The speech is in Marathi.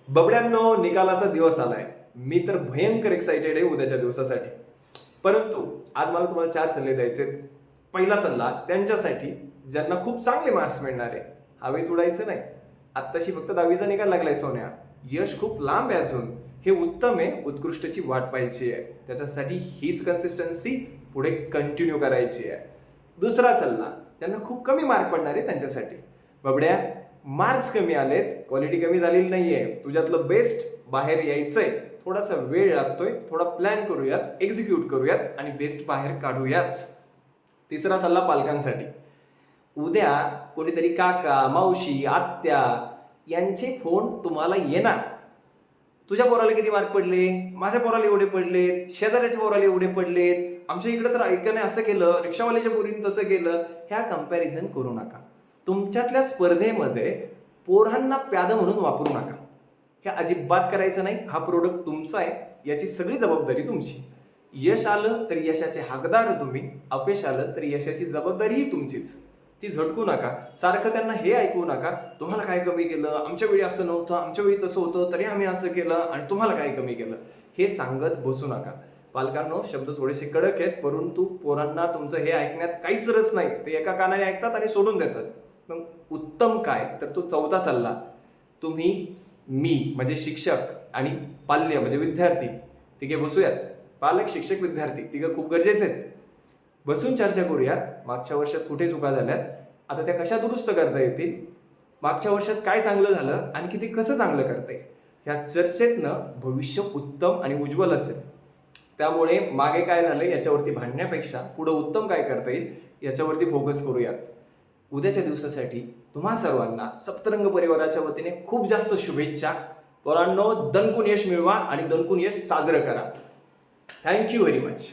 बबड्यांनो, निकालाचा दिवस आलाय. मी तर भयंकर एक्साइटेड आहे उद्याच्या दिवसासाठी. परंतु आज मला तुम्हाला 4 सल्ले द्यायचे आहेत. पहिला सल्ला त्यांच्यासाठी ज्यांना खूप चांगले मार्क्स मिळणार आहे. हवेत उडायचं नाही. आत्ताशी फक्त 10वीचा निकाल लागलाय सोन्या. यश खूप लांब आहे अजून. हे उत्तम आहे. उत्कृष्टची वाट पाहायची आहे. त्याच्यासाठी हीच कन्सिस्टन्सी पुढे कंटिन्यू करायची आहे. दुसरा सल्ला त्यांना खूप कमी मार्क पडणार आहे त्यांच्यासाठी. बबड्या, मार्क्स कमी आलेत, क्वालिटी कमी झालेली नाहीये. तुझ्यातलं बेस्ट बाहेर यायचंय. थोडासा वेळ लागतोय. थोडा प्लॅन करूयात, एक्झिक्यूट करूयात आणि बेस्ट बाहेर काढूयाच. तिसरा सल्ला पालकांसाठी. उद्या कोणीतरी काका, मावशी, आत्या यांचे फोन तुम्हाला येणार. तुझ्या पोराला किती मार्क पडले, माझ्या पोराला एवढे पडलेत, शेजाऱ्याच्या पोराला एवढे पडलेत, आमच्या इकडे तर ऐकणे असं केलं, रिक्षावाल्याच्या पोरीने तसं केलं. ह्या कंपॅरिझन करू नका. तुमच्यातल्या स्पर्धेमध्ये पोरांना प्याद म्हणून वापरू नका. हे अजिबात करायचं नाही. हा प्रोडक्ट तुमचा आहे. याची सगळी जबाबदारी तुमची. यश आलं तर यशाचे हकदार तुम्ही, अपयश आलं तर यशाची जबाबदारीही तुमचीच. ती झटकू नका. सारखं त्यांना हे ऐकवू नका, तुम्हाला काय कमी केलं, आमच्या वेळी असं नव्हतं, आमच्या वेळी तसं होतं, तरी आम्ही असं केलं आणि तुम्हाला काय कमी केलं, हे सांगत बसू नका. पालकांनो, शब्द थोडेसे कडक आहेत, परंतु पोरांना तुमचं हे ऐकण्यात काहीच रस नाही. ते एका कानाने ऐकतात आणि सोडून देतात. मग उत्तम काय, तर तो 4था सल्ला. तुम्ही, मी म्हणजे शिक्षक आणि पाल्य म्हणजे विद्यार्थी तिघे बसूयात. पालक, शिक्षक, विद्यार्थी तिघं खूप गरजेचे आहेत. बसून चर्चा करूयात. मागच्या वर्षात कुठे चुका झाल्यात, आता त्या कशा दुरुस्त करता येतील, मागच्या वर्षात काय चांगलं झालं, आणखी ते कसं चांगलं करता येईल. ह्या चर्चेतनं भविष्य उत्तम आणि उज्ज्वल असेल. त्यामुळे मागे काय झालं याच्यावरती भांडण्यापेक्षा पुढं उत्तम काय करता येईल याच्यावरती फोकस करूयात. उद्याच्या दिवसासाठी तुम्हा सर्वांना सप्तरंग परिवाराच्या वतीने खूप जास्त शुभेच्छा. पोरांनो, दणकून यश मिळवा आणि दणकून यश साजरं करा. Thank you very much.